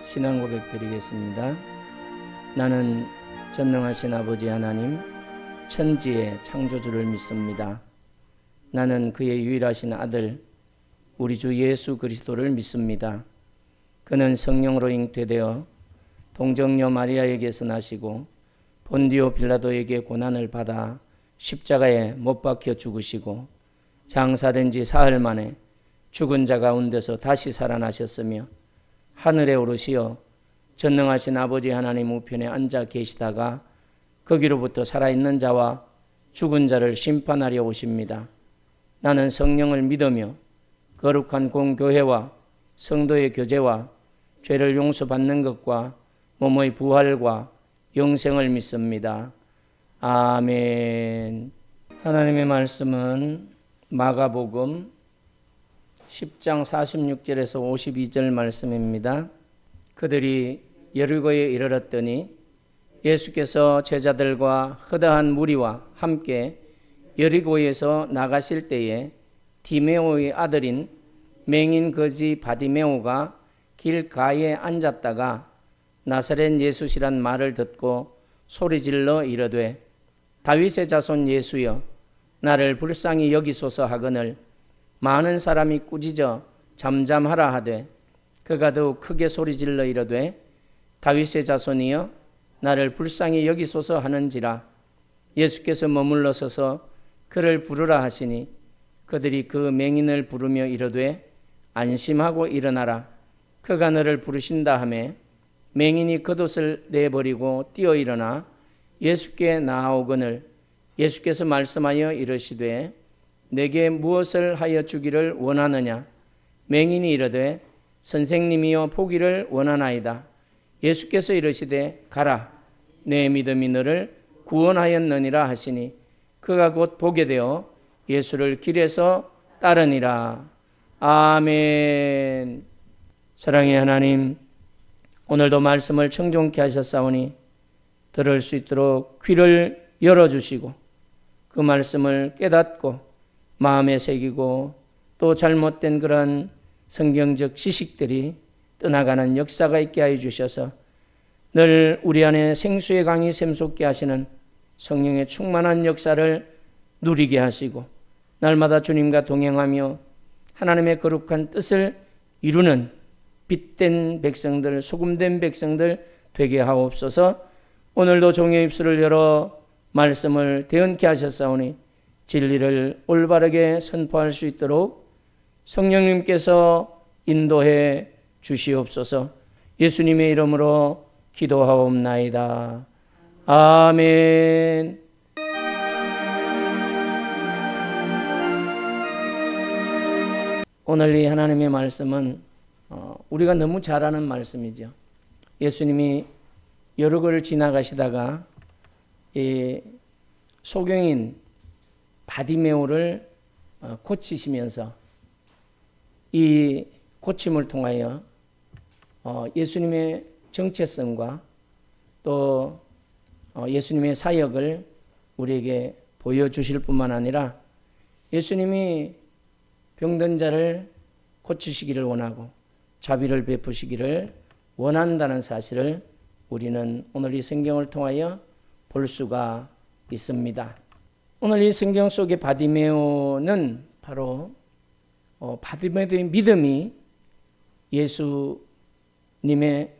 신앙 고백 드리겠습니다. 나는 전능하신 아버지 하나님, 천지의 창조주를 믿습니다. 나는 그의 유일하신 아들, 우리 주 예수 그리스도를 믿습니다. 그는 성령으로 잉태되어 동정녀 마리아에게서 나시고 본디오 빌라도에게 고난을 받아 십자가에 못 박혀 죽으시고 장사된 지 사흘 만에 죽은 자 가운데서 다시 살아나셨으며 하늘에 오르시어 전능하신 아버지 하나님 우편에 앉아 계시다가 거기로부터 살아있는 자와 죽은 자를 심판하려 오십니다. 나는 성령을 믿으며 거룩한 공교회와 성도의 교제와 죄를 용서받는 것과 몸의 부활과 영생을 믿습니다. 아멘. 하나님의 말씀은 마가복음 10장 46절에서 52절 말씀입니다. 그들이 여리고에 이르렀더니 예수께서 제자들과 허다한 무리와 함께 여리고에서 나가실 때에 디메오의 아들인 맹인 거지 바디메오가 길가에 앉았다가 나사렛 예수시란 말을 듣고 소리질러 이르되 다윗의 자손 예수여 나를 불쌍히 여기소서 하거늘 많은 사람이 꾸짖어 잠잠하라 하되 그가 더욱 크게 소리질러 이르되 다윗의 자손이여 나를 불쌍히 여기소서 하는지라. 예수께서 머물러 서서 그를 부르라 하시니 그들이 그 맹인을 부르며 이르되 안심하고 일어나라. 그가 너를 부르신다 하매 맹인이 겉옷을 내버리고 뛰어 일어나 예수께 나아오거늘 예수께서 말씀하여 이르시되 내게 무엇을 하여 주기를 원하느냐. 맹인이 이르되 선생님이여 보기를 원하나이다. 예수께서 이르시되 가라 내 믿음이 너를 구원하였느니라 하시니 그가 곧 보게 되어 예수를 길에서 따르니라. 아멘. 사랑의 하나님, 오늘도 말씀을 청종케 하셨사오니 들을 수 있도록 귀를 열어주시고 그 말씀을 깨닫고 마음에 새기고 또 잘못된 그런 성경적 지식들이 떠나가는 역사가 있게 하여 주셔서 늘 우리 안에 생수의 강이 샘솟게 하시는 성령의 충만한 역사를 누리게 하시고 날마다 주님과 동행하며 하나님의 거룩한 뜻을 이루는 빛된 백성들, 소금된 백성들 되게 하옵소서. 오늘도 종의 입술을 열어 말씀을 대언케 하셨사오니 진리를 올바르게 선포할 수 있도록 성령님께서 인도해 주시옵소서. 예수님의 이름으로 기도하옵나이다. 아멘. 오늘 이 하나님의 말씀은 우리가 너무 잘 아는 말씀이죠. 예수님이 여러 곳을 지나가시다가 이 소경인 바디메오를 고치시면서 이 고침을 통하여 예수님의 정체성과 또 예수님의 사역을 우리에게 보여주실 뿐만 아니라 예수님이 병든 자를 고치시기를 원하고 자비를 베푸시기를 원한다는 사실을 우리는 오늘 이 성경을 통하여 볼 수가 있습니다. 오늘 이 성경 속의 바디메오는 바로 바디메오의 믿음이 예수님의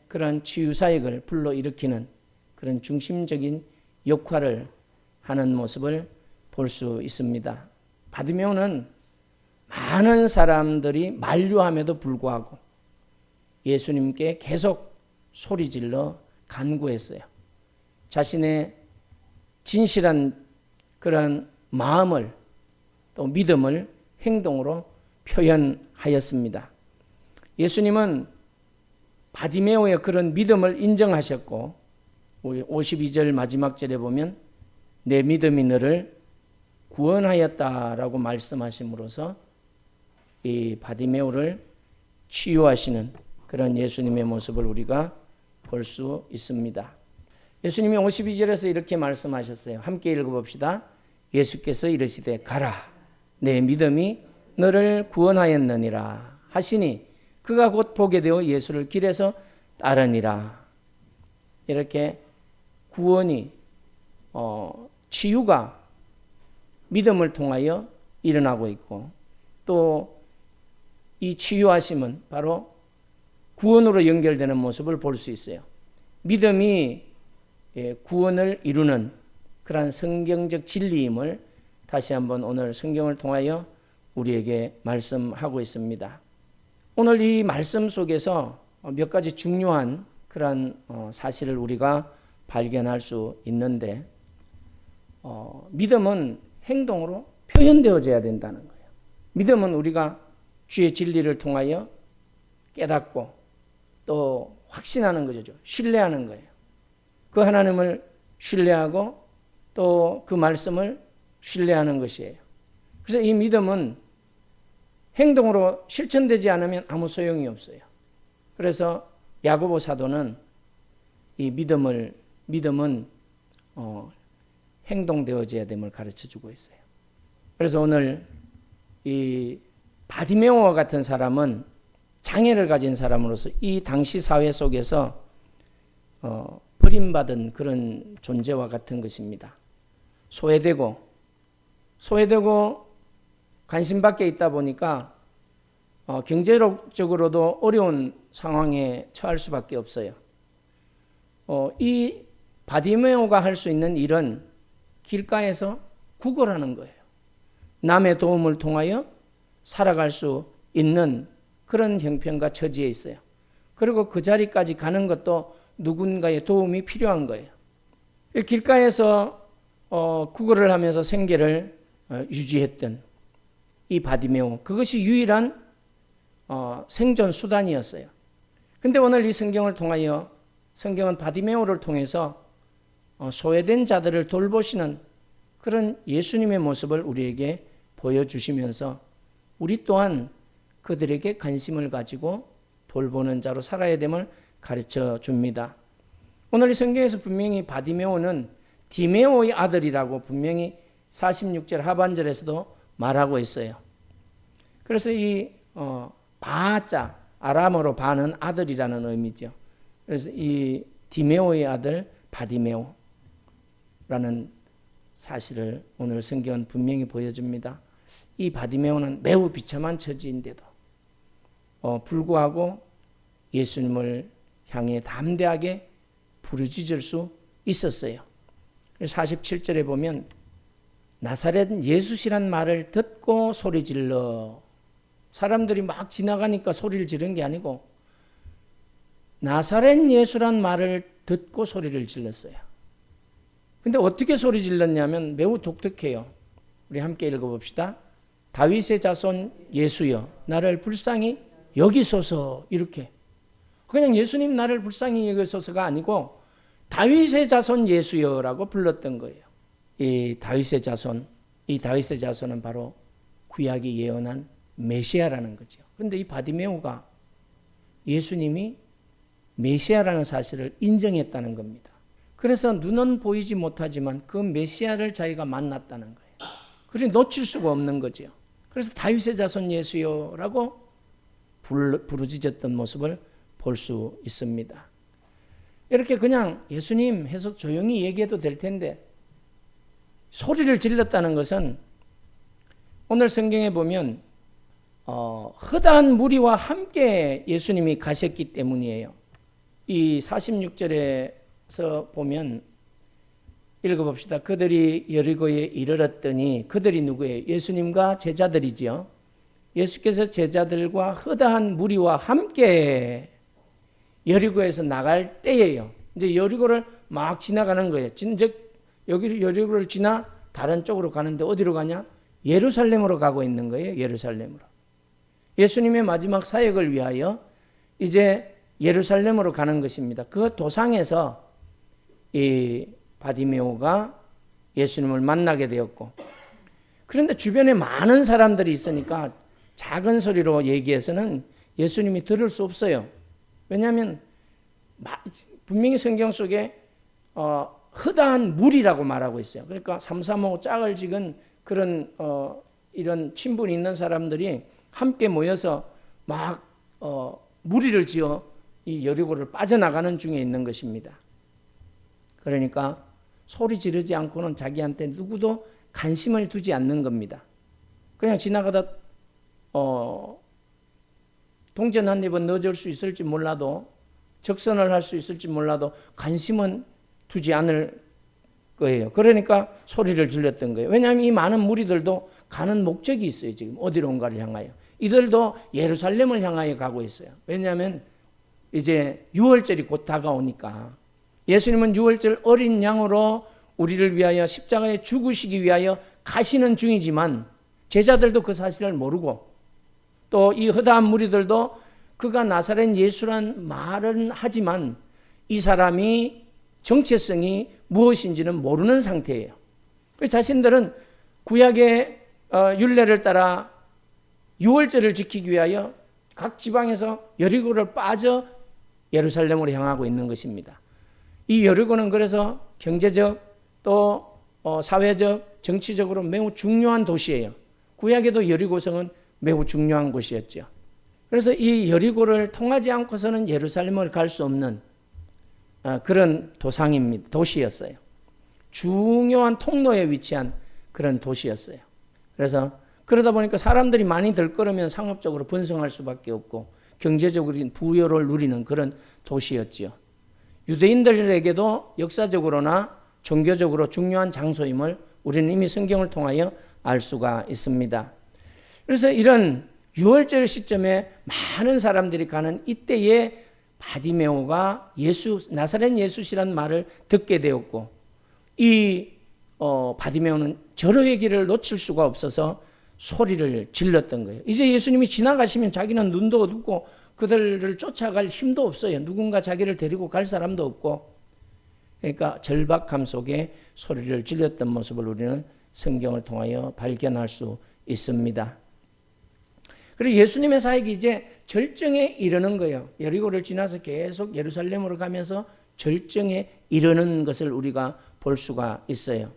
그런 치유사역을 불러일으키는 그런 중심적인 역할을 하는 모습을 볼 수 있습니다. 바디메오는 많은 사람들이 만류함에도 불구하고 예수님께 계속 소리질러 간구했어요. 자신의 진실한 그런 마음을 또 믿음을 행동으로 표현하였습니다. 예수님은 바디메오의 그런 믿음을 인정하셨고 우리 52절 마지막 절에 보면 내 믿음이 너를 구원하였다라고 말씀하심으로써 이 바디메오를 치유하시는 그런 예수님의 모습을 우리가 볼 수 있습니다. 예수님이 52절에서 이렇게 말씀하셨어요. 함께 읽어봅시다. 예수께서 이르시되 가라 내 믿음이 너를 구원하였느니라 하시니 그가 곧 보게 되어 예수를 길에서 따르니라. 이렇게 구원이 치유가 믿음을 통하여 일어나고 있고, 또 이 치유하심은 바로 구원으로 연결되는 모습을 볼 수 있어요. 믿음이 구원을 이루는 그러한 성경적 진리임을 다시 한번 오늘 성경을 통하여 우리에게 말씀하고 있습니다. 오늘 이 말씀 속에서 몇 가지 중요한 그러한 사실을 우리가 발견할 수 있는데, 믿음은 행동으로 표현되어져야 된다는 거예요. 믿음은 우리가 주의 진리를 통하여 깨닫고 또 확신하는 거죠. 신뢰하는 거예요. 그 하나님을 신뢰하고 또 그 말씀을 신뢰하는 것이에요. 그래서 이 믿음은 행동으로 실천되지 않으면 아무 소용이 없어요. 그래서 야고보 사도는 이 믿음은 행동되어져야 됨을 가르쳐주고 있어요. 그래서 오늘 이 바디메오와 같은 사람은 장애를 가진 사람으로서 이 당시 사회 속에서 버림받은 그런 존재와 같은 것입니다. 소외되고 관심 밖에 있다 보니까 경제적으로도 어려운 상황에 처할 수밖에 없어요. 이 바디메오가 할 수 있는 일은 길가에서 구걸하는 거예요. 남의 도움을 통하여 살아갈 수 있는 그런 형편과 처지에 있어요. 그리고 그 자리까지 가는 것도 누군가의 도움이 필요한 거예요. 길가에서 구걸을 하면서 생계를 유지했던 이 바디메오, 그것이 유일한 생존 수단이었어요. 그런데 오늘 이 성경을 통하여 성경은 바디메오를 통해서 소외된 자들을 돌보시는 그런 예수님의 모습을 우리에게 보여주시면서 우리 또한 그들에게 관심을 가지고 돌보는 자로 살아야 됨을 가르쳐 줍니다. 오늘 이 성경에서 분명히 바디메오는 디메오의 아들이라고 분명히 46절 하반절에서도 말하고 있어요. 그래서 이 바자, 아람어로 바는 아들이라는 의미죠. 그래서 이 디메오의 아들 바디메오라는 사실을 오늘 성경은 분명히 보여줍니다. 이 바디메오는 매우 비참한 처지인데도 불구하고 예수님을 향해 담대하게 부르짖을 수 있었어요. 47절에 보면 나사렛 예수시란 말을 듣고 소리질러, 사람들이 막 지나가니까 소리를 지른 게 아니고 나사렛 예수란 말을 듣고 소리를 질렀어요. 근데 어떻게 소리 질렀냐면 매우 독특해요. 우리 함께 읽어봅시다. 다윗의 자손 예수여 나를 불쌍히 여기소서. 이렇게 그냥 예수님 나를 불쌍히 여기소서가 아니고 다윗의 자손 예수여라고 불렀던 거예요. 이 다윗의 자손은 바로 구약이 예언한 메시아라는 거죠. 그런데 이 바디메오가 예수님이 메시아라는 사실을 인정했다는 겁니다. 그래서 눈은 보이지 못하지만 그 메시아를 자기가 만났다는 거예요. 그래서 놓칠 수가 없는 거죠. 그래서 다윗의 자손 예수여라고 부르짖었던 모습을 볼 수 있습니다. 이렇게 그냥 예수님 해서 조용히 얘기해도 될 텐데 소리를 질렀다는 것은 오늘 성경에 보면 허다한 무리와 함께 예수님이 가셨기 때문이에요. 이 46절에서 보면 읽어봅시다. 그들이 여리고에 이르렀더니, 그들이 누구예요? 예수님과 제자들이지요. 예수께서 제자들과 허다한 무리와 함께 여리고에서 나갈 때예요. 이제 여리고를 막 지나가는 거예요. 즉 여기 여리고를 지나 다른 쪽으로 가는데 어디로 가냐? 예루살렘으로 가고 있는 거예요. 예루살렘으로. 예수님의 마지막 사역을 위하여 이제 예루살렘으로 가는 것입니다. 그 도상에서 이 바디메오가 예수님을 만나게 되었고, 그런데 주변에 많은 사람들이 있으니까 작은 소리로 얘기해서는 예수님이 들을 수 없어요. 왜냐하면 분명히 성경 속에 허다한 무리라고 말하고 있어요. 그러니까 삼삼오오 짝을 지은 그런 이런 친분이 있는 사람들이 함께 모여서 막 무리를 지어 이 여리고를 빠져나가는 중에 있는 것입니다. 그러니까 소리 지르지 않고는 자기한테 누구도 관심을 두지 않는 겁니다. 그냥 지나가다 동전 한 입은 넣어줄 수 있을지 몰라도, 적선을 할 수 있을지 몰라도 관심은 두지 않을 거예요. 그러니까 소리를 질렀던 거예요. 왜냐하면 이 많은 무리들도 가는 목적이 있어요. 지금 어디로 온가를 향하여. 이들도 예루살렘을 향하여 가고 있어요. 왜냐하면 이제 유월절이 곧 다가오니까. 예수님은 유월절 어린 양으로 우리를 위하여 십자가에 죽으시기 위하여 가시는 중이지만 제자들도 그 사실을 모르고, 또 이 허다한 무리들도 그가 나사렛 예수란 말은 하지만 이 사람이 정체성이 무엇인지는 모르는 상태예요. 자신들은 구약의 율례를 따라 유월절을 지키기 위하여 각 지방에서 여리고를 빠져 예루살렘으로 향하고 있는 것입니다. 이 여리고는 그래서 경제적 또 사회적, 정치적으로 매우 중요한 도시예요. 구약에도 여리고성은 매우 중요한 곳이었죠. 그래서 이 여리고를 통하지 않고서는 예루살렘을 갈 수 없는 그런 도시였어요. 중요한 통로에 위치한 그런 도시였어요. 그래서 그러다 보니까 사람들이 많이 들끓으면 상업적으로 번성할 수밖에 없고 경제적으로 부여를 누리는 그런 도시였지요. 유대인들에게도 역사적으로나 종교적으로 중요한 장소임을 우리는 이미 성경을 통하여 알 수가 있습니다. 그래서 이런 유월절 시점에 많은 사람들이 가는 이때에 바디메오가 나사렛 예수시라는 말을 듣게 되었고, 이 바디메오는 절호의 길을 놓칠 수가 없어서 소리를 질렀던 거예요. 이제 예수님이 지나가시면 자기는 눈도 어둡고 그들을 쫓아갈 힘도 없어요. 누군가 자기를 데리고 갈 사람도 없고. 그러니까 절박함 속에 소리를 질렀던 모습을 우리는 성경을 통하여 발견할 수 있습니다. 그리고 예수님의 사역이 이제 절정에 이르는 거예요. 여리고를 지나서 계속 예루살렘으로 가면서 절정에 이르는 것을 우리가 볼 수가 있어요.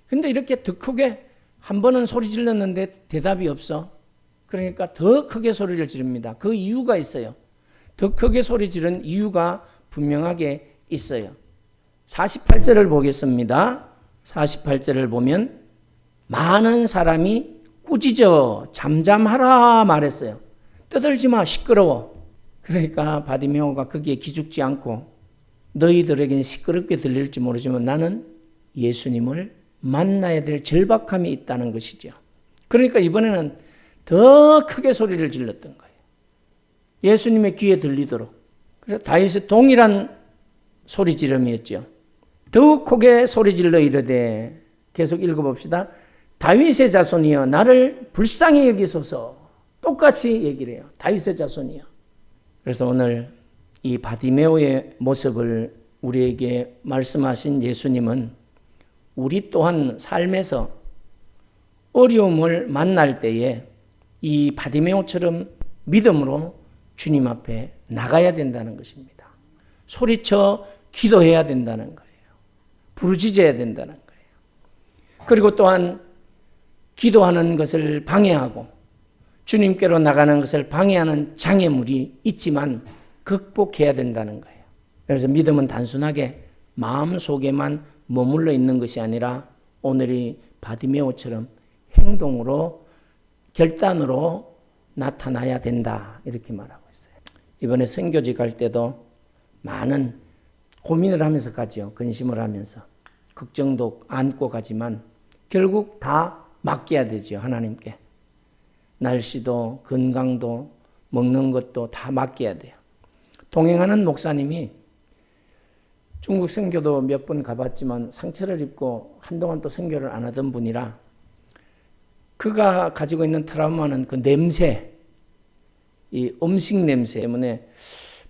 근데 이렇게 더 크게 한 번은 소리 질렀는데 대답이 없어. 그러니까 더 크게 소리를 지릅니다. 그 이유가 있어요. 더 크게 소리 지른 이유가 분명하게 있어요. 48절을 보겠습니다. 48절을 보면 많은 사람이 꾸짖어 잠잠하라 말했어요. 떠들지 마, 시끄러워. 그러니까 바디메오가 거기에 기죽지 않고, 너희들에겐 시끄럽게 들릴지 모르지만 나는 예수님을 만나야 될 절박함이 있다는 것이죠. 그러니까 이번에는 더 크게 소리를 질렀던 거예요. 예수님의 귀에 들리도록. 그래서 다윗의 동일한 소리 지름이었죠. 더욱 크게 소리 질러 이르되, 계속 읽어봅시다. 다윗의 자손이여 나를 불쌍히 여기소서. 똑같이 얘기를 해요. 다윗의 자손이여. 그래서 오늘 이 바디메오의 모습을 우리에게 말씀하신 예수님은 우리 또한 삶에서 어려움을 만날 때에 이 바디메오처럼 믿음으로 주님 앞에 나가야 된다는 것입니다. 소리쳐 기도해야 된다는 거예요. 부르짖어야 된다는 거예요. 그리고 또한 기도하는 것을 방해하고 주님께로 나가는 것을 방해하는 장애물이 있지만 극복해야 된다는 거예요. 그래서 믿음은 단순하게 마음속에만 머물러 있는 것이 아니라 오늘이 바디메오처럼 행동으로, 결단으로 나타나야 된다, 이렇게 말하고 있어요. 이번에 선교지 갈 때도 많은 고민을 하면서 가죠. 근심을 하면서 걱정도 안고 가지만 결국 다 맡겨야 되죠. 하나님께. 날씨도 건강도 먹는 것도 다 맡겨야 돼요. 동행하는 목사님이 중국 선교도 몇 번 가봤지만 상처를 입고 한동안 또 선교를 안 하던 분이라 그가 가지고 있는 트라우마는 그 냄새, 이 음식 냄새 때문에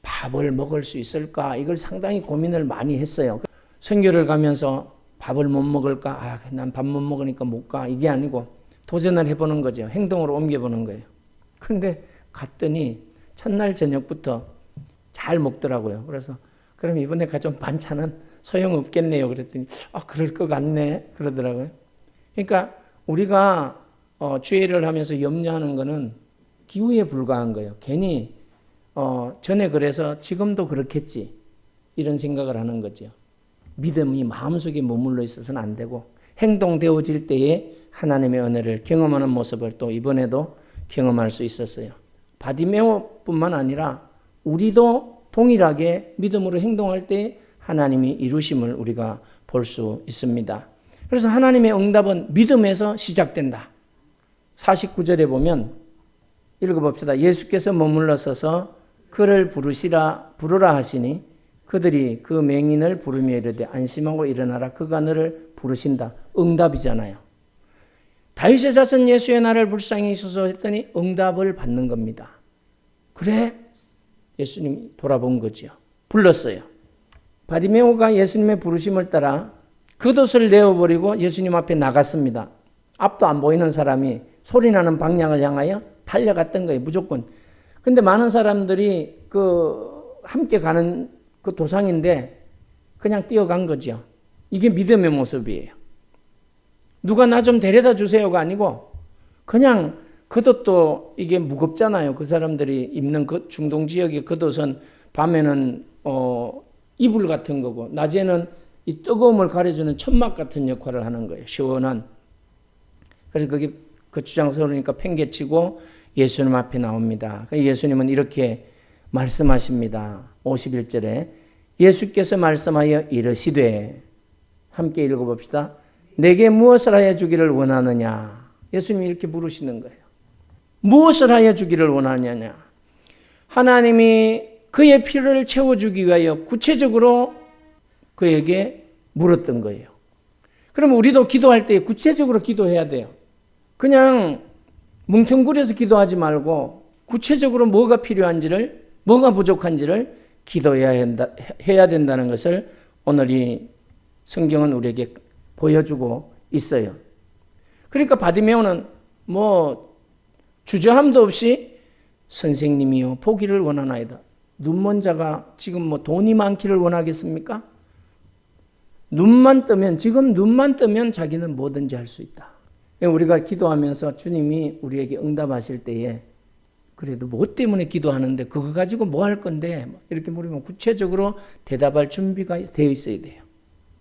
밥을 먹을 수 있을까, 이걸 상당히 고민을 많이 했어요. 선교를 가면서 밥을 못 먹을까, 난 밥 못 먹으니까 못 가, 이게 아니고 도전을 해보는 거죠. 행동으로 옮겨보는 거예요. 그런데 갔더니 첫날 저녁부터 잘 먹더라고요. 그래서 그럼 이번에 가져온 반찬은 소용없겠네요. 그랬더니 그럴 것 같네, 그러더라고요. 그러니까 우리가 주의를 하면서 염려하는 거는 기후에 불과한 거예요. 괜히 전에 그래서 지금도 그렇겠지 이런 생각을 하는 거죠. 믿음이 마음속에 머물러 있어서는 안 되고 행동되어질 때에 하나님의 은혜를 경험하는 모습을 또 이번에도 경험할 수 있었어요. 바디메오뿐만 아니라 우리도 동일하게 믿음으로 행동할 때 하나님이 이루심을 우리가 볼 수 있습니다. 그래서 하나님의 응답은 믿음에서 시작된다. 49절에 보면 읽어봅시다. 예수께서 머물러 서서 그를 부르라 하시니 그들이 그 맹인을 부르며 이르되 안심하고 일어나라. 그가 너를 부르신다. 응답이잖아요. 다윗의 자손 예수의 나를 불쌍히 여기소서 했더니 응답을 받는 겁니다. 그래? 예수님이 돌아본 거죠. 불렀어요. 바디메오가 예수님의 부르심을 따라 겉옷을 내어버리고 예수님 앞에 나갔습니다. 앞도 안 보이는 사람이 소리나는 방향을 향하여 달려갔던 거예요. 무조건. 근데 많은 사람들이 함께 가는 그 도상인데 그냥 뛰어간 거죠. 이게 믿음의 모습이에요. 누가 나 좀 데려다 주세요가 아니고 그냥 겉옷도 이게 무겁잖아요. 그 사람들이 입는 그 중동 지역의 겉옷은 밤에는 이불 같은 거고 낮에는 이 뜨거움을 가려주는 천막 같은 역할을 하는 거예요. 시원한. 그래서 거기 거추장스러우니까 팽개치고 예수님 앞에 나옵니다. 예수님은 이렇게 말씀하십니다. 51절에 예수께서 말씀하여 이르시되 함께 읽어봅시다. 내게 무엇을 하여 주기를 원하느냐. 예수님이 이렇게 물으시는 거예요. 무엇을 하여 주기를 원하느냐. 하나님이 그의 필요를 채워주기 위하여 구체적으로 그에게 물었던 거예요. 그럼 우리도 기도할 때 구체적으로 기도해야 돼요. 그냥 뭉텅구려서 기도하지 말고 구체적으로 뭐가 필요한지를, 뭐가 부족한지를 기도해야 된다는 것을 오늘 이 성경은 우리에게 보여주고 있어요. 그러니까 바디메오는 주저함도 없이 선생님이요 보기를 원하나이다. 눈먼 자가 지금 돈이 많기를 원하겠습니까? 지금 눈만 뜨면 자기는 뭐든지 할 수 있다. 우리가 기도하면서 주님이 우리에게 응답하실 때에 그래도 뭐 때문에 기도하는데 그거 가지고 뭐 할 건데 이렇게 물으면 구체적으로 대답할 준비가 되어 있어야 돼요.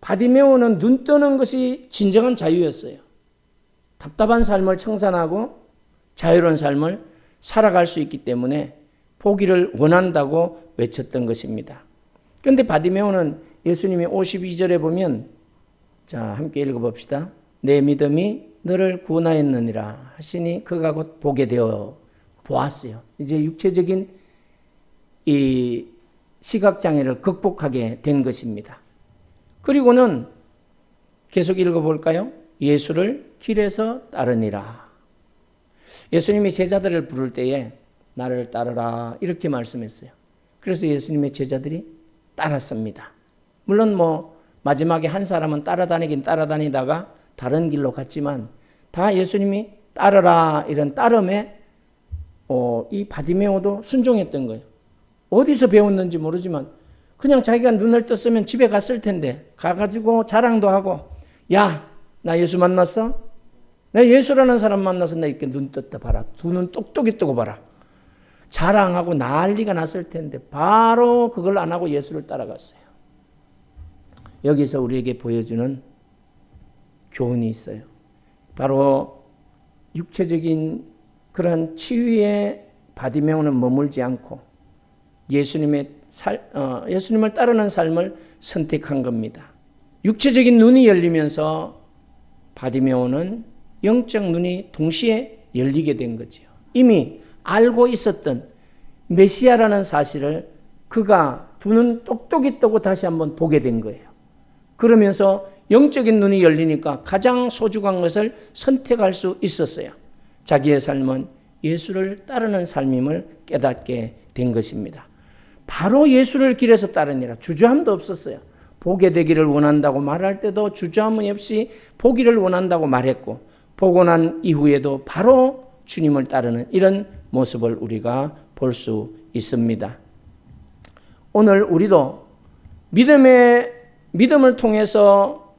바디메오는 눈 뜨는 것이 진정한 자유였어요. 답답한 삶을 청산하고 자유로운 삶을 살아갈 수 있기 때문에 보기를 원한다고 외쳤던 것입니다. 그런데 바디메오는 예수님이 52절에 보면 자 함께 읽어봅시다. 내 믿음이 너를 구원하였느니라 하시니 그가 곧 보게 되어 보았어요. 이제 육체적인 이 시각장애를 극복하게 된 것입니다. 그리고는 계속 읽어볼까요? 예수를 길에서 따르니라. 예수님이 제자들을 부를 때에 나를 따르라 이렇게 말씀했어요. 그래서 예수님의 제자들이 따랐습니다. 물론 마지막에 한 사람은 따라다니다가 다른 길로 갔지만 다 예수님이 따르라 이런 따름에 이 바디메오도 순종했던 거예요. 어디서 배웠는지 모르지만 그냥 자기가 눈을 떴으면 집에 갔을 텐데 가가지고 자랑도 하고 야, 나 예수 만났어? 나 예수라는 사람 만나서 나 이렇게 눈 떴다 봐라. 두 눈 똑똑히 뜨고 봐라. 자랑하고 난리가 났을 텐데 바로 그걸 안 하고 예수를 따라갔어요. 여기서 우리에게 보여주는 교훈이 있어요. 바로 육체적인 그런 치유의 바디메오는 머물지 않고 예수님을 따르는 삶을 선택한 겁니다. 육체적인 눈이 열리면서 바디메오는 영적 눈이 동시에 열리게 된 거죠. 이미 알고 있었던 메시아라는 사실을 그가 두 눈 똑똑히 뜨고 다시 한번 보게 된 거예요. 그러면서 영적인 눈이 열리니까 가장 소중한 것을 선택할 수 있었어요. 자기의 삶은 예수를 따르는 삶임을 깨닫게 된 것입니다. 바로 예수를 길에서 따르니라. 주저함도 없었어요. 보게 되기를 원한다고 말할 때도 주저함이 없이 보기를 원한다고 말했고 보고 난 이후에도 바로 주님을 따르는 이런 모습을 우리가 볼 수 있습니다. 오늘 우리도 믿음을 통해서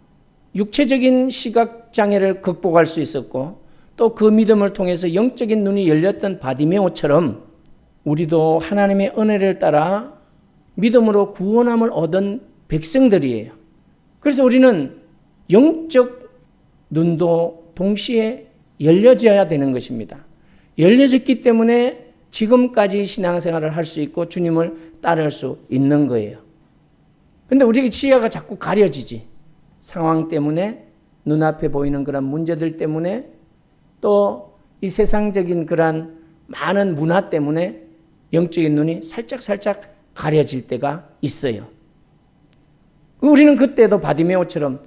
육체적인 시각장애를 극복할 수 있었고 또 그 믿음을 통해서 영적인 눈이 열렸던 바디메오처럼 우리도 하나님의 은혜를 따라 믿음으로 구원함을 얻은 백성들이에요. 그래서 우리는 영적 눈도 동시에 열려져야 되는 것입니다. 열려졌기 때문에 지금까지 신앙생활을 할 수 있고 주님을 따를 수 있는 거예요. 근데 우리의 시야가 자꾸 가려지지. 상황 때문에, 눈앞에 보이는 그런 문제들 때문에, 또 이 세상적인 그런 많은 문화 때문에 영적인 눈이 살짝 가려질 때가 있어요. 우리는 그때도 바디메오처럼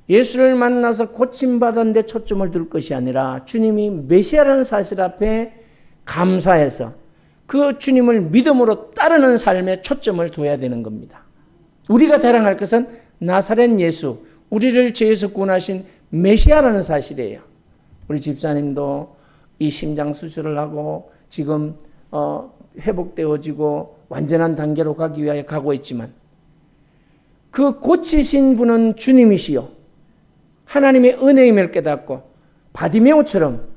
예수를 만나서 고침받은 데 초점을 둘 것이 아니라 주님이 메시아라는 사실 앞에 감사해서 그 주님을 믿음으로 따르는 삶에 초점을 둬야 되는 겁니다. 우리가 자랑할 것은 나사렛 예수, 우리를 죄에서 구원하신 메시아라는 사실이에요. 우리 집사님도 이 심장 수술을 하고 지금 회복되어지고 완전한 단계로 가기 위하여 가고 있지만 그 고치신 분은 주님이시요 하나님의 은혜임을 깨닫고 바디메오처럼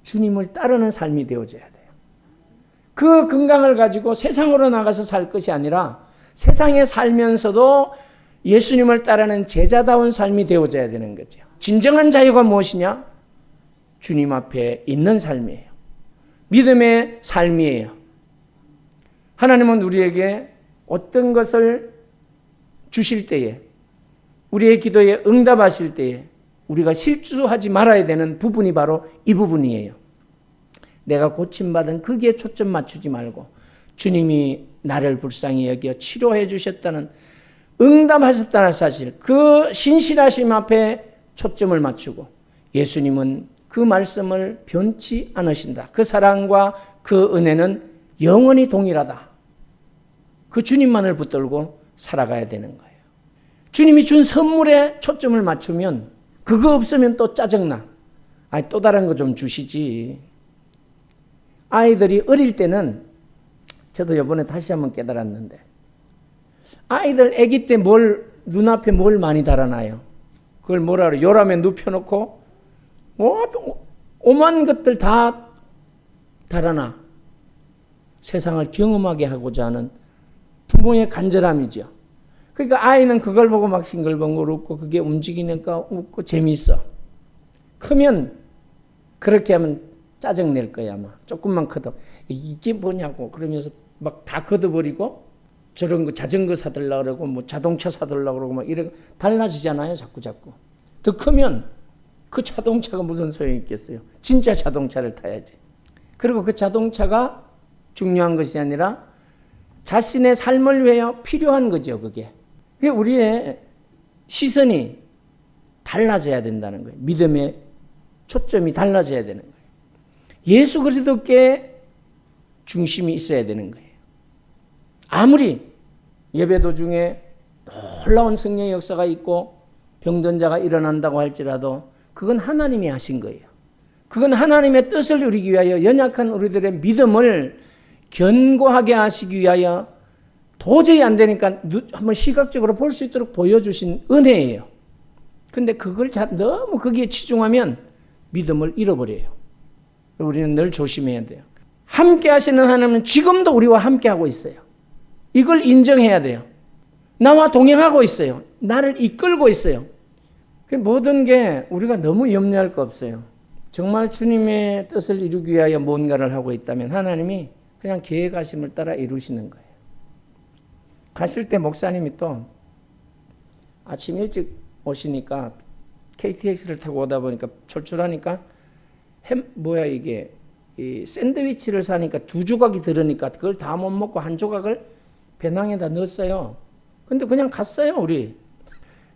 주님을 따르는 삶이 되어져야 돼요. 그 건강을 가지고 세상으로 나가서 살 것이 아니라 세상에 살면서도 예수님을 따르는 제자다운 삶이 되어져야 되는 거죠. 진정한 자유가 무엇이냐? 주님 앞에 있는 삶이에요. 믿음의 삶이에요. 하나님은 우리에게 어떤 것을 주실 때에, 우리의 기도에 응답하실 때에 우리가 실수하지 말아야 되는 부분이 바로 이 부분이에요. 내가 고침받은 거기에 초점 맞추지 말고 주님이 나를 불쌍히 여겨 치료해 주셨다는, 응답하셨다는 사실, 그 신실하심 앞에 초점을 맞추고 예수님은 그 말씀을 변치 않으신다. 그 사랑과 그 은혜는 영원히 동일하다. 그 주님만을 붙들고 살아가야 되는 거예요. 주님이 준 선물에 초점을 맞추면 그거 없으면 또 짜증나. 아니, 또 다른 거 좀 주시지. 아이들이 어릴 때는 저도 이번에 다시 한번 깨달았는데 아이들 아기 때 눈앞에 뭘 많이 달아놔요. 그걸 뭐라 그래요? 요람에 눕혀놓고 오만 것들 다 달아놔. 세상을 경험하게 하고자 하는 부모의 간절함이죠. 그러니까 아이는 그걸 보고 막 싱글벙글 웃고 그게 움직이니까 웃고 재미있어. 크면 그렇게 하면 짜증낼 거야 아마. 조금만 커도 이게 뭐냐고 그러면서 막 다 걷어버리고 저런 거 자전거 사들라 그러고 뭐 자동차 사들라 그러고 막 이런 달라지잖아요. 자꾸. 더 크면 그 자동차가 무슨 소용이 있겠어요. 진짜 자동차를 타야지. 그리고 그 자동차가 중요한 것이 아니라 자신의 삶을 위하여 필요한 거죠. 그게 우리의 시선이 달라져야 된다는 거예요. 믿음의 초점이 달라져야 되는 거예요. 예수 그리스도께 중심이 있어야 되는 거예요. 아무리 예배 도중에 놀라운 성령의 역사가 있고 병든 자가 일어난다고 할지라도 그건 하나님이 하신 거예요. 그건 하나님의 뜻을 이루기 위하여 연약한 우리들의 믿음을 견고하게 하시기 위하여 도저히 안 되니까 한번 시각적으로 볼 수 있도록 보여주신 은혜예요. 근데 그걸 너무 거기에 치중하면 믿음을 잃어버려요. 우리는 늘 조심해야 돼요. 함께 하시는 하나님은 지금도 우리와 함께 하고 있어요. 이걸 인정해야 돼요. 나와 동행하고 있어요. 나를 이끌고 있어요. 모든 게 우리가 너무 염려할 거 없어요. 정말 주님의 뜻을 이루기 위하여 뭔가를 하고 있다면 하나님이 그냥 계획하심을 따라 이루시는 거예요. 갔을 때 목사님이 또 아침 일찍 오시니까 KTX를 타고 오다 보니까 출출하니까 이 샌드위치를 사니까 2조각이 들으니까 그걸 다 못 먹고 한 조각을 배낭에다 넣었어요. 근데 그냥 갔어요. 우리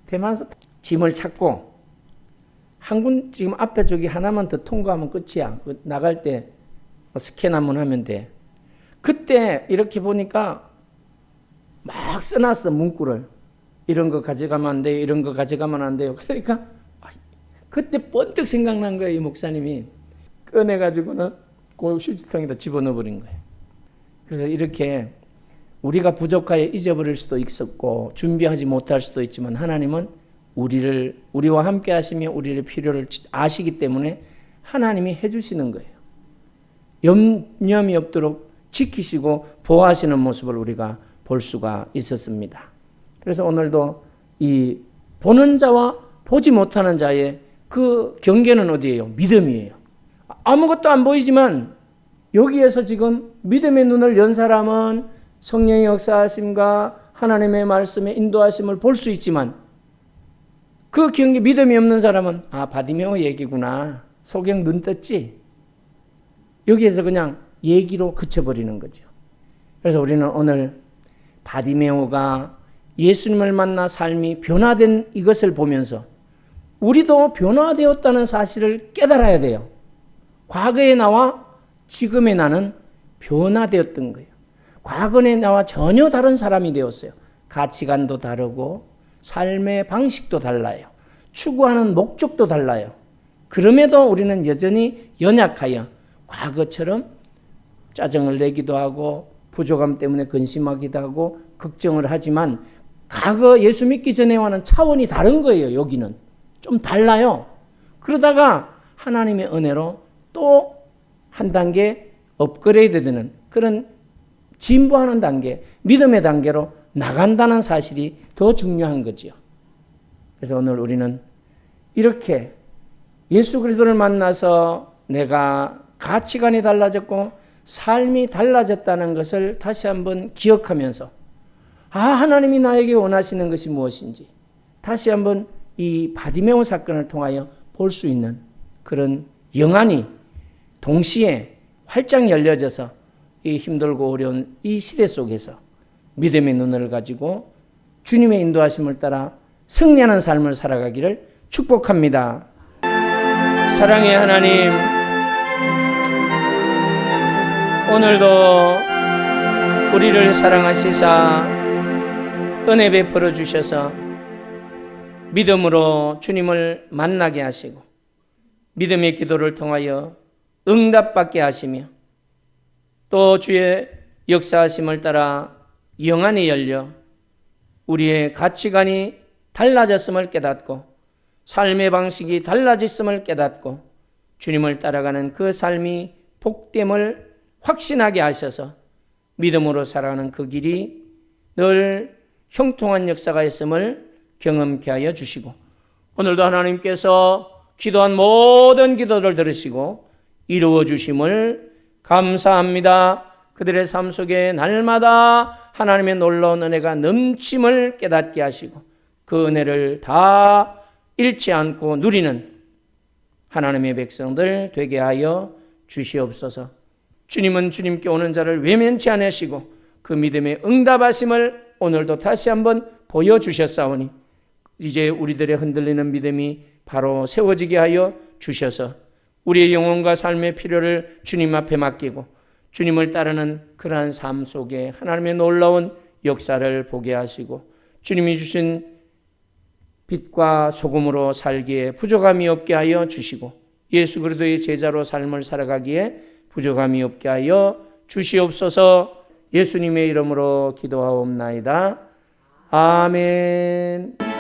대만서 짐을 찾고 한 군 지금 앞에 저기 하나만 더 통과하면 끝이야. 나갈 때 스캔 한번 하면 돼. 그때 이렇게 보니까 막 써놨어. 문구를. 이런 거 가져가면 안 돼요. 이런 거 가져가면 안 돼요. 그러니까 그때 번뜩 생각난 거예요. 이 목사님이. 꺼내가지고는 그 휴지통에다 집어넣어 버린 거예요. 그래서 이렇게 우리가 부족하여 잊어버릴 수도 있었고 준비하지 못할 수도 있지만 하나님은 우리와 함께 하시며 우리의 필요를 아시기 때문에 하나님이 해주시는 거예요. 염려이 없도록 지키시고 보호하시는 모습을 우리가 볼 수가 있었습니다. 그래서 오늘도 이 보는 자와 보지 못하는 자의 그 경계는 어디예요? 믿음이에요. 아무것도 안 보이지만 여기에서 지금 믿음의 눈을 연 사람은 성령의 역사하심과 하나님의 말씀의 인도하심을 볼 수 있지만 그 경계 믿음이 없는 사람은 바디메오 얘기구나. 소경 눈 떴지? 여기에서 그냥 얘기로 그쳐버리는 거죠. 그래서 우리는 오늘 바디메오가 예수님을 만나 삶이 변화된 이것을 보면서 우리도 변화되었다는 사실을 깨달아야 돼요. 과거의 나와 지금의 나는 변화되었던 거예요. 과거의 나와 전혀 다른 사람이 되었어요. 가치관도 다르고 삶의 방식도 달라요. 추구하는 목적도 달라요. 그럼에도 우리는 여전히 연약하여 과거처럼 짜증을 내기도 하고 부족함 때문에 근심하기도 하고 걱정을 하지만 과거 예수 믿기 전에와는 차원이 다른 거예요. 여기는 좀 달라요. 그러다가 하나님의 은혜로 또 한 단계 업그레이드 되는 그런 진보하는 단계, 믿음의 단계로 나간다는 사실이 더 중요한 거죠. 그래서 오늘 우리는 이렇게 예수 그리스도를 만나서 내가 가치관이 달라졌고 삶이 달라졌다는 것을 다시 한번 기억하면서 하나님이 나에게 원하시는 것이 무엇인지 다시 한번 이 바디메오 사건을 통하여 볼 수 있는 그런 영안이 동시에 활짝 열려져서 이 힘들고 어려운 이 시대 속에서 믿음의 눈을 가지고 주님의 인도하심을 따라 승리하는 삶을 살아가기를 축복합니다. 사랑의 하나님, 오늘도 우리를 사랑하시사 은혜 베풀어 주셔서 믿음으로 주님을 만나게 하시고 믿음의 기도를 통하여 응답받게 하시며 또 주의 역사하심을 따라 영안이 열려 우리의 가치관이 달라졌음을 깨닫고 삶의 방식이 달라졌음을 깨닫고 주님을 따라가는 그 삶이 복됨을 확신하게 하셔서 믿음으로 살아가는 그 길이 늘 형통한 역사가 있음을 경험케 하여 주시고 오늘도 하나님께서 기도한 모든 기도를 들으시고 이루어 주심을 감사합니다. 그들의 삶 속에 날마다 하나님의 놀라운 은혜가 넘침을 깨닫게 하시고 그 은혜를 다 잃지 않고 누리는 하나님의 백성들 되게 하여 주시옵소서. 주님은 주님께 오는 자를 외면치 않으시고 그 믿음에 응답하심을 오늘도 다시 한번 보여주셨사오니 이제 우리들의 흔들리는 믿음이 바로 세워지게 하여 주셔서 우리의 영혼과 삶의 필요를 주님 앞에 맡기고 주님을 따르는 그러한 삶 속에 하나님의 놀라운 역사를 보게 하시고 주님이 주신 빛과 소금으로 살기에 부족함이 없게 하여 주시고 예수 그리스도의 제자로 삶을 살아가기에 부족함이 없게 하여 주시옵소서. 예수님의 이름으로 기도하옵나이다. 아멘.